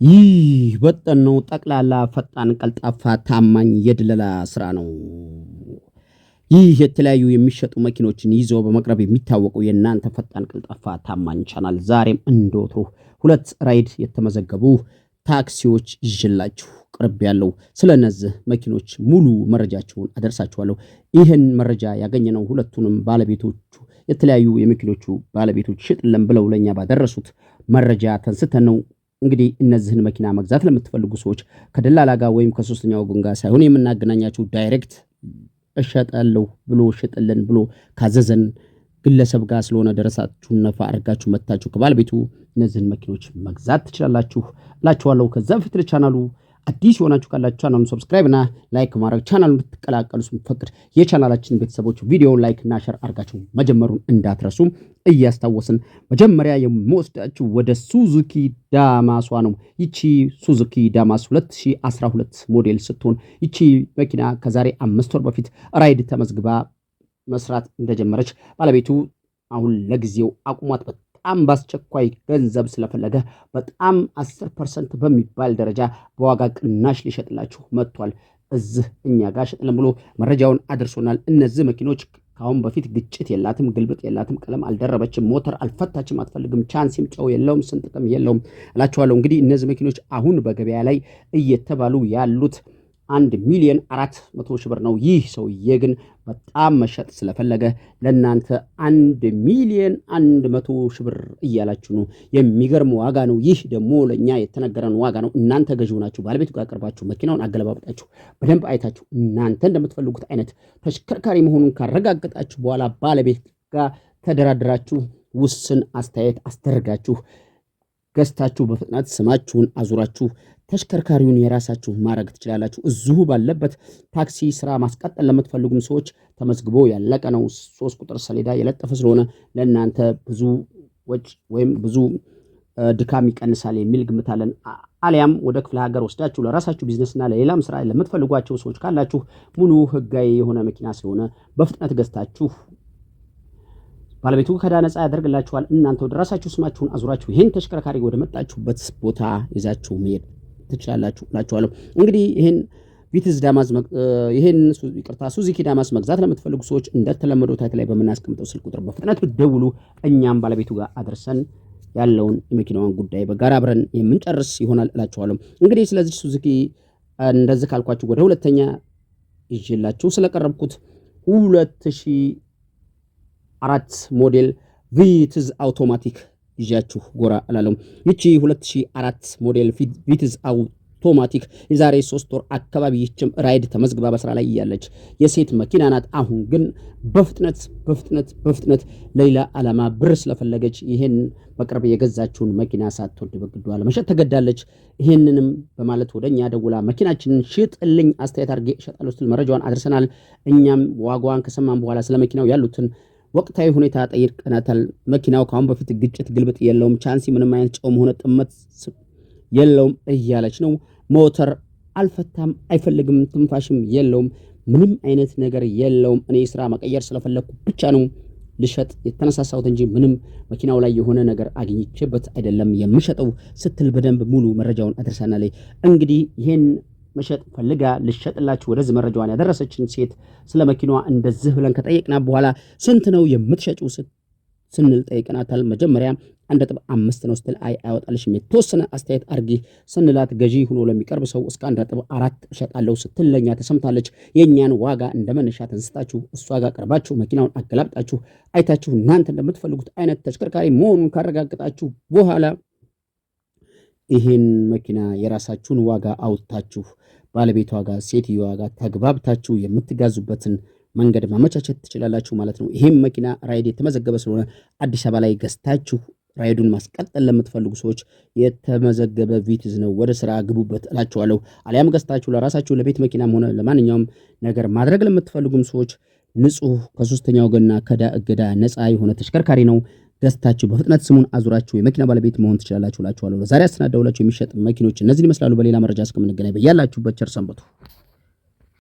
ይህ በጠን ነው ጠቅላላ ፈጣን ቀልጣፋ ታማኝ የድለላ ስራ ነው። ይህ የተለያዩ የሚሸጡ መኪኖችን ይዞ በመቅረብ የሚታወቀው የእናንተ ፈጣን ቀልጣፋ ታማኝ ቻናል ዛሬም እንደወትሮ ሁለት ራይድ የተመዘገቡ ታክሲዎች ይዤላችሁ ቅርብ ያለው ስለነዚህ መኪኖች ሙሉ መረጃቸውን አደርሳችኋለሁ። ይህን መረጃ ያገኘነው ሁለቱንም ባለቤቶቹ የተለያዩ የመኪኖቹ ባለቤቶች ሽጥልን ብለው ለኛ ባደረሱት መረጃ ተንስተን ነው። እንግዲህ እነዚህን መኪና መግዛት ለምትፈልጉ ሰዎች ከደላላ ጋር ወይም ከሶስተኛ ወገን ጋር ሳይሆን የምናገናኛችሁ ዳይሬክት እሸጣለሁ ብሎ ሽጥልን ብሎ ካዘዘን ግለሰብ ጋር ስለሆነ ደረሳችሁን ነፋ አድርጋችሁ መታችሁ ከባለቤቱ እነዚህን መኪኖች መግዛት ትችላላችሁ እላችኋለሁ። ከዛ በፊት ለቻናሉ አዲስ የሆናችሁ ካላችሁ ቻናሉን ሰብስክራይብ እና ላይክ ማድረግ ቻናሉን እንድትቀላቀሉ ስንፈቅድ የቻናላችን ቤተሰቦች ቪዲዮውን ላይክ እና ሼር አድርጋችሁ መጀመሩን እንዳትረሱ እያስታወስን መጀመሪያ የምወስዳችሁ ወደ ሱዙኪ ዳማሷ ነው። ይቺ ሱዙኪ ዳማስ 2012 ሞዴል ስትሆን ይቺ መኪና ከዛሬ 5 ወር በፊት ራይድ ተመዝግባ መስራት እንደጀመረች ባለቤቱ አሁን ለጊዜው አቁሟት በጣም ባስቸኳይ ገንዘብ ስለፈለገ በጣም 10% በሚባል ደረጃ በዋጋ ቅናሽ ሊሸጥላችሁ መጥቷል። እዚህ እኛ ጋር ሸጥልን ብሎ መረጃውን አድርሶናል። እነዚህ መኪኖች ካሁን በፊት ግጭት የላትም፣ ግልብጥ የላትም፣ ቀለም አልደረበችም፣ ሞተር አልፈታችም፣ አትፈልግም፣ ቻንሲም ጨው የለውም፣ ስንጥቅም የለውም እላችኋለሁ። እንግዲህ እነዚህ መኪኖች አሁን በገበያ ላይ እየተባሉ ያሉት 1,400,000 ብር ነው። ይህ ሰውዬ ግን በጣም መሸጥ ስለፈለገ ለናንተ 1,100,000 ብር እያላችሁ ነው። የሚገርም ዋጋ ነው። ይህ ደግሞ ለኛ የተነገረን ዋጋ ነው። እናንተ ገዢው ናችሁ። ባለቤቱ ጋር ቀርባችሁ መኪናውን አገለባብጣችሁ በደንብ አይታችሁ እናንተ እንደምትፈልጉት አይነት ተሽከርካሪ መሆኑን ካረጋገጣችሁ በኋላ ባለቤት ጋር ተደራድራችሁ ውስን አስተያየት አስደርጋችሁ ገዝታችሁ በፍጥነት ስማችሁን አዙራችሁ ተሽከርካሪውን የራሳችሁ ማድረግ ትችላላችሁ። እዚሁ ባለበት ታክሲ ስራ ማስቀጠል ለምትፈልጉም ሰዎች ተመዝግቦ ያለቀ ነው። 3 ቁጥር ሰሌዳ የለጠፈ ስለሆነ ለእናንተ ብዙ ወጭ ወይም ብዙ ድካም ይቀንሳል የሚል ግምት አለን። አሊያም ወደ ክፍለ ሀገር ወስዳችሁ ለራሳችሁ ቢዝነስና ለሌላም ስራ ለምትፈልጓቸው ሰዎች ካላችሁ ሙሉ ህጋዊ የሆነ መኪና ስለሆነ በፍጥነት ገዝታችሁ ባለቤቱ ከዳ ነፃ ያደርግላችኋል። እናንተ ወደ ራሳችሁ ስማችሁን አዙራችሁ ይሄን ተሽከርካሪ ወደ መጣችሁበት ቦታ ይዛችሁ መሄድ ትችላላችሁ እላችኋለሁ። እንግዲህ ይሄን ቪትዝ ዳማስ ሱዙኪ ዳማስ መግዛት ለምትፈልጉ ሰዎች እንደተለመደው ታይት ላይ በመናስቀምጠው ስልክ ቁጥር በፍጥነት ብትደውሉ እኛም ባለቤቱ ጋር አድርሰን ያለውን የመኪናዋን ጉዳይ በጋራ አብረን የምንጨርስ ይሆናል እላችኋለሁ። እንግዲህ ስለዚህ ሱዙኪ እንደዚህ ካልኳችሁ ወደ ሁለተኛ ይዤላችሁ ስለቀረብኩት 2004 ሞዴል ቪትዝ አውቶማቲክ ይዣችሁ ጎራ አላለም። ይቺ 2004 ሞዴል ቪትዝ አውቶማቲክ የዛሬ 3 ወር አካባቢ ይችም ራይድ ተመዝግባ በስራ ላይ ያለች የሴት መኪና ናት። አሁን ግን በፍጥነት ሌላ ዓላማ ብር ስለፈለገች ይሄን በቅርብ የገዛችውን መኪና ሳትወድ በግዷ ለመሸጥ ተገዳለች። ይሄንንም በማለት ወደኛ ደውላ መኪናችንን ሽጥልኝ አስተያየት አድርጌ እሸጣለሁ ስትል መረጃዋን አድርሰናል። እኛም ዋጋዋን ከሰማን በኋላ ስለ መኪናው ያሉትን ወቅታዊ ሁኔታ ጠይቀናታል። መኪናው ካሁን በፊት ግጭት ግልብጥ የለውም፣ ቻንሲ ምንም አይነት ጨውም ሆነ ጥመት የለውም እያለች ነው። ሞተር አልፈታም፣ አይፈልግም፣ ትንፋሽም የለውም፣ ምንም አይነት ነገር የለውም። እኔ ስራ መቀየር ስለፈለኩ ብቻ ነው ልሸጥ የተነሳሳሁት እንጂ ምንም መኪናው ላይ የሆነ ነገር አግኝቼበት አይደለም የምሸጠው ስትል በደንብ ሙሉ መረጃውን አድርሰናለች። እንግዲህ ይሄን መሸጥ ፈልጋ ልሸጥላችሁ ወደዚህ መረጃዋን ያደረሰችን ሴት ስለ መኪናዋ እንደዚህ ብለን ከጠየቅና በኋላ ስንት ነው የምትሸጪው ስንል ጠይቀናታል። መጀመሪያ 1.5 ነው ስትል አይወጣልሽም የተወሰነ አስተያየት አርጊ ስንላት ገዢ ሆኖ ለሚቀርብ ሰው እስከ 1.4 እሸጣለሁ ስትል ለኛ ተሰምታለች። የኛን ዋጋ እንደመነሻ ተንስታችሁ እሷ ጋር ቀርባችሁ መኪናውን አገላብጣችሁ አይታችሁ እናንተ እንደምትፈልጉት አይነት ተሽከርካሪ መሆኑን ካረጋግጣችሁ በኋላ ይሄን መኪና የራሳችሁን ዋጋ አውጥታችሁ ባለቤቷ ጋር ሴትዮዋ ጋር ተግባብታችሁ የምትጋዙበትን መንገድ ማመቻቸት ትችላላችሁ ማለት ነው። ይሄን መኪና ራይድ የተመዘገበ ስለሆነ አዲስ አበባ ላይ ገዝታችሁ ራይዱን ማስቀጠል ለምትፈልጉ ሰዎች የተመዘገበ ቪትዝ ነው። ወደ ስራ ግቡበት እላችኋለሁ። አሊያም ገዝታችሁ ለራሳችሁ ለቤት መኪናም ሆነ ለማንኛውም ነገር ማድረግ ለምትፈልጉም ሰዎች ንጹህ ከሶስተኛ ወገንና ከዕዳ እገዳ ነፃ የሆነ ተሽከርካሪ ነው። ገዝታችሁ በፍጥነት ስሙን አዙራችሁ የመኪና ባለቤት መሆን ትችላላችሁ እላችኋለሁ። ዛሬ አስተናዳውላችሁ የሚሸጥ መኪኖች እነዚህን ይመስላሉ። በሌላ መረጃ እስከምንገናኝ በያላችሁበት ቸር ሰንብቱ።